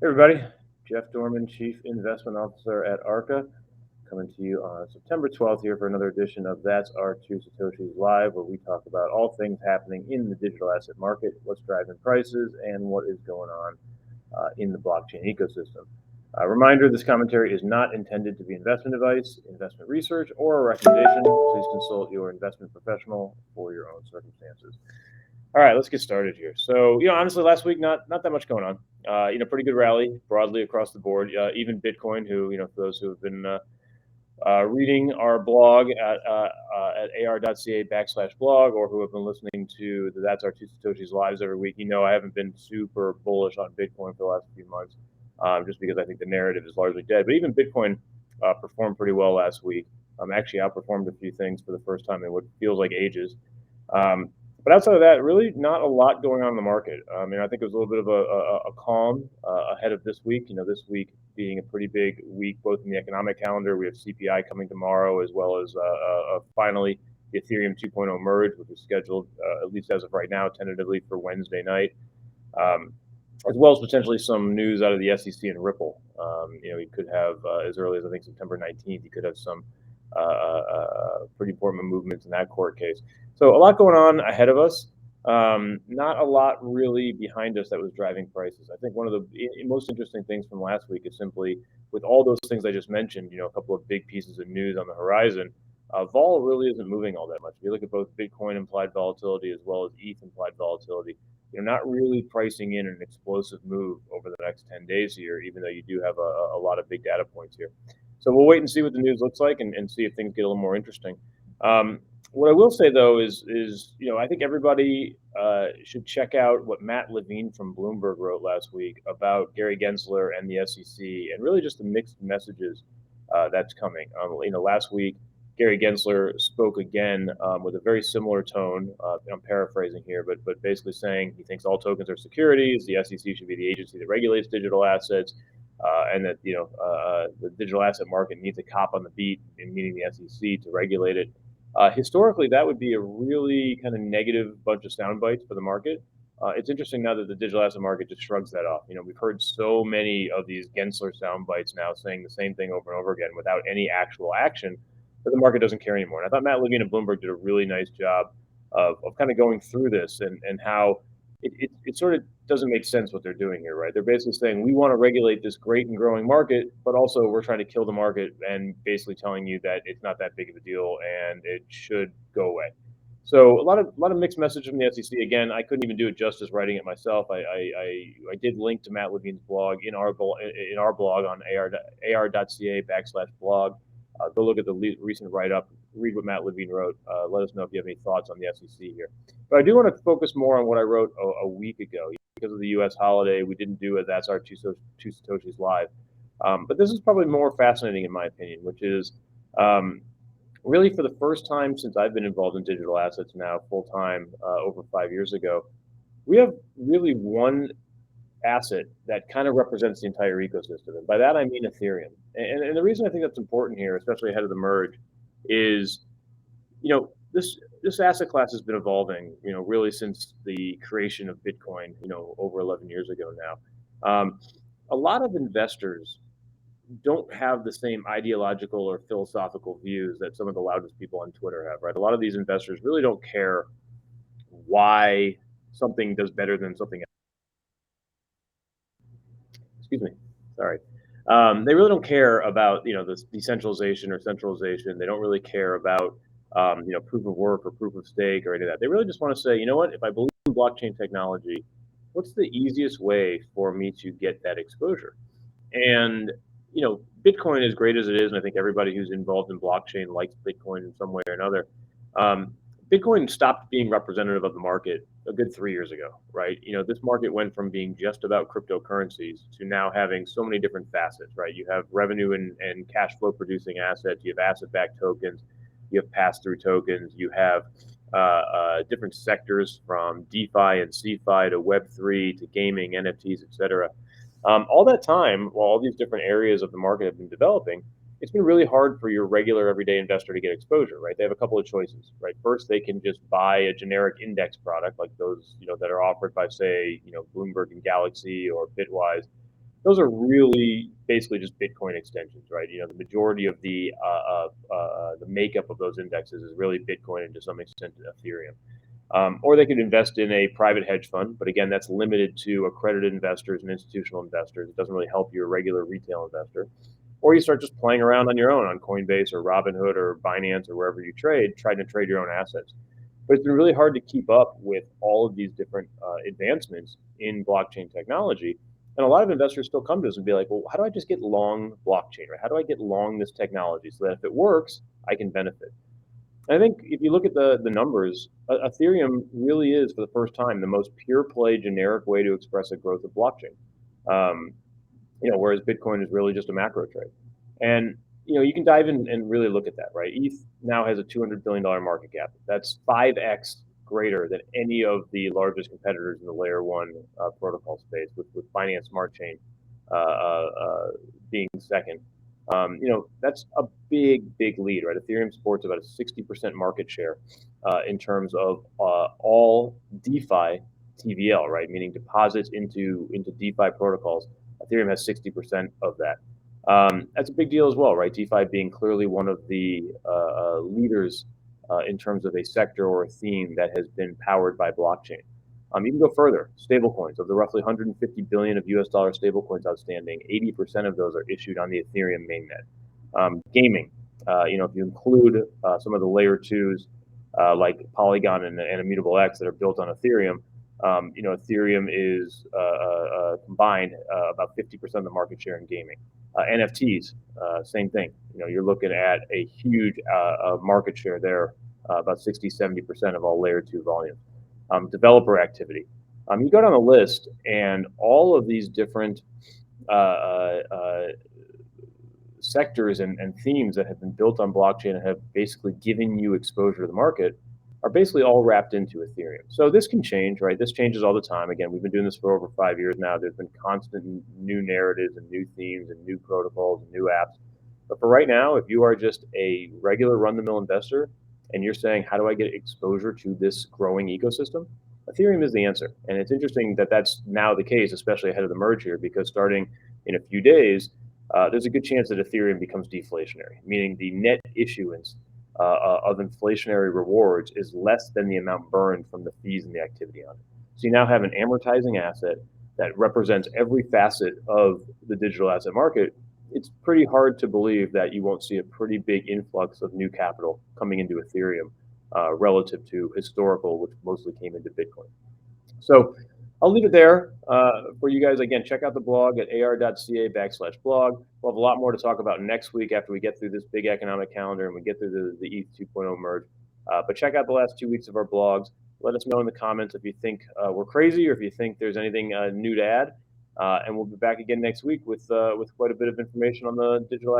Hey everybody, Jeff Dorman, Chief Investment Officer at ARCA, coming to you on September 12th here for another edition of That's Our Two Satoshis Live, where we talk about all things happening in the digital asset market, what's driving prices, and what is going on in the blockchain ecosystem. Reminder, this commentary is not intended to be investment advice, investment research, or a recommendation. Please consult your investment professional for your own circumstances. All right, let's get started here. So, honestly, last week not that much going on. Pretty good rally broadly across the board. Even Bitcoin, who for those who have been reading our blog at ar.ca/blog, or who have been listening to the That's Our Two Satoshis lives every week, I haven't been super bullish on Bitcoin for the last few months, just because I think the narrative is largely dead. But even Bitcoin performed pretty well last week. Actually outperformed a few things for the first time in what feels like ages. Um, but outside of that, really not a lot going on in the market. I think it was a little bit of a calm ahead of this week. This week being a pretty big week, both in the economic calendar. We have CPI coming tomorrow, as well as finally the Ethereum 2.0 merge, which is scheduled, at least as of right now, tentatively for Wednesday night. As well as potentially some news out of the SEC and Ripple. You could have, as early as I think September 19th, you could have some pretty important movements in that court case. So a lot going on ahead of us. Not a lot really behind us that was driving prices. I think one of the most interesting things from last week is simply with all those things I just mentioned, a couple of big pieces of news on the horizon, vol really isn't moving all that much. If you look at both Bitcoin implied volatility as well as ETH implied volatility, you're not really pricing in an explosive move over the next 10 days here, even though you do have a lot of big data points here. So we'll wait and see what the news looks like and see if things get a little more interesting. What I will say though is I think everybody should check out what Matt Levine from Bloomberg wrote last week about Gary Gensler and the SEC, and really just the mixed messages that's coming. Last week Gary Gensler spoke again with a very similar tone. I'm paraphrasing here, but basically saying he thinks all tokens are securities. The SEC should be the agency that regulates digital assets, and that the digital asset market needs a cop on the beat, meaning the SEC, to regulate it. Historically, that would be a really kind of negative bunch of sound bites for the market. It's interesting now that the digital asset market just shrugs that off. We've heard so many of these Gensler sound bites now saying the same thing over and over again without any actual action, that the market doesn't care anymore. And I thought Matt Levine of Bloomberg did a really nice job of kind of going through this and how it sort of doesn't make sense what they're doing here, right? They're basically saying we want to regulate this great and growing market, but also we're trying to kill the market and basically telling you that it's not that big of a deal and it should go away. So a lot of mixed message from the SEC. Again, I couldn't even do it justice writing it myself. I did link to Matt Levine's blog in our blog on ar.ca/blog. Go look at the recent write up, read what Matt Levine wrote. Let us know if you have any thoughts on the SEC here. But I do want to focus more on what I wrote a week ago. Because of the U.S. holiday, we didn't do it. That's our two Satoshis live. But this is probably more fascinating in my opinion, which is really for the first time since I've been involved in digital assets now full time over 5 years ago, we have really one asset that kind of represents the entire ecosystem. And by that, I mean Ethereum. And the reason I think that's important here, especially ahead of the merge, is, this asset class has been evolving, really since the creation of Bitcoin, over 11 years ago now. A lot of investors don't have the same ideological or philosophical views that some of the loudest people on Twitter have, right? A lot of these investors really don't care why something does better than something else. Excuse me. Sorry. They really don't care about this decentralization or centralization. They don't really care about proof of work or proof of stake or any of that. They really just want to say, you know what? If I believe in blockchain technology, what's the easiest way for me to get that exposure? And Bitcoin, as great as it is, and I think everybody who's involved in blockchain likes Bitcoin in some way or another. Um, Bitcoin stopped being representative of the market a good 3 years ago, right? This market went from being just about cryptocurrencies to now having so many different facets, right? You have revenue and cash flow producing assets, you have asset-backed tokens, you have pass-through tokens, you have different sectors from DeFi and CeFi to Web3 to gaming, NFTs, etc. All that time, while all these different areas of the market have been developing, it's been really hard for your regular everyday investor to get exposure, right? They have a couple of choices, right? First, they can just buy a generic index product like those, that are offered by, say, Bloomberg and Galaxy or Bitwise. those are really basically just Bitcoin extensions, right? The majority of the makeup of those indexes is really Bitcoin and to some extent Ethereum. Or they could invest in a private hedge fund, but again, that's limited to accredited investors and institutional investors. It doesn't really help your regular retail investor. Or you start just playing around on your own on Coinbase or Robinhood or Binance or wherever you trade, trying to trade your own assets. But it's been really hard to keep up with all of these different advancements in blockchain technology. And a lot of investors still come to us and be like, well, how do I just get long blockchain, right? How do I get long this technology so that if it works, I can benefit? I think if you look at the numbers, Ethereum really is for the first time the most pure play generic way to express a growth of blockchain. Um, whereas Bitcoin is really just a macro trade. And you can dive in and really look at that, right? ETH now has a $200 billion market cap. That's 5x greater than any of the largest competitors in the layer one protocol space, with Binance Smart Chain being second. That's a big lead, right? Ethereum supports about a 60% market share in terms of all DeFi TVL, right? Meaning deposits into DeFi protocols. Ethereum has 60% of that. That's a big deal as well, right? DeFi being clearly one of the leaders in terms of a sector or a theme that has been powered by blockchain. You can go further. Stablecoins, of the roughly 150 billion of US dollar stablecoins outstanding, 80% of those are issued on the Ethereum mainnet. Gaming, if you include some of the layer twos like Polygon and Immutable X that are built on Ethereum, Ethereum is combined about 50% of the market share in gaming. NFTs, same thing. You're looking at a huge market share there, about 60-70% of all layer two volume. Developer activity. You go down the list, and all of these different sectors and themes that have been built on blockchain and have basically given you exposure to the market are basically all wrapped into Ethereum. So this can change, right? This changes all the time. Again, we've been doing this for over 5 years now. There's been constant new narratives and new themes and new protocols and new apps. But for right now, if you are just a regular run-the-mill investor and you're saying, how do I get exposure to this growing ecosystem? Ethereum is the answer. And it's interesting that that's now the case, especially ahead of the merge here, because starting in a few days, there's a good chance that Ethereum becomes deflationary, meaning the net issuance of inflationary rewards is less than the amount burned from the fees and the activity on it. So you now have an amortizing asset that represents every facet of the digital asset market. It's pretty hard to believe that you won't see a pretty big influx of new capital coming into Ethereum relative to historical, which mostly came into Bitcoin. So I'll leave it there for you guys. Again, check out the blog at ar.ca/blog. We'll have a lot more to talk about next week after we get through this big economic calendar and we get through the ETH 2.0 merge. But check out the last 2 weeks of our blogs. Let us know in the comments if you think we're crazy or if you think there's anything new to add. And we'll be back again next week with quite a bit of information on the digital asset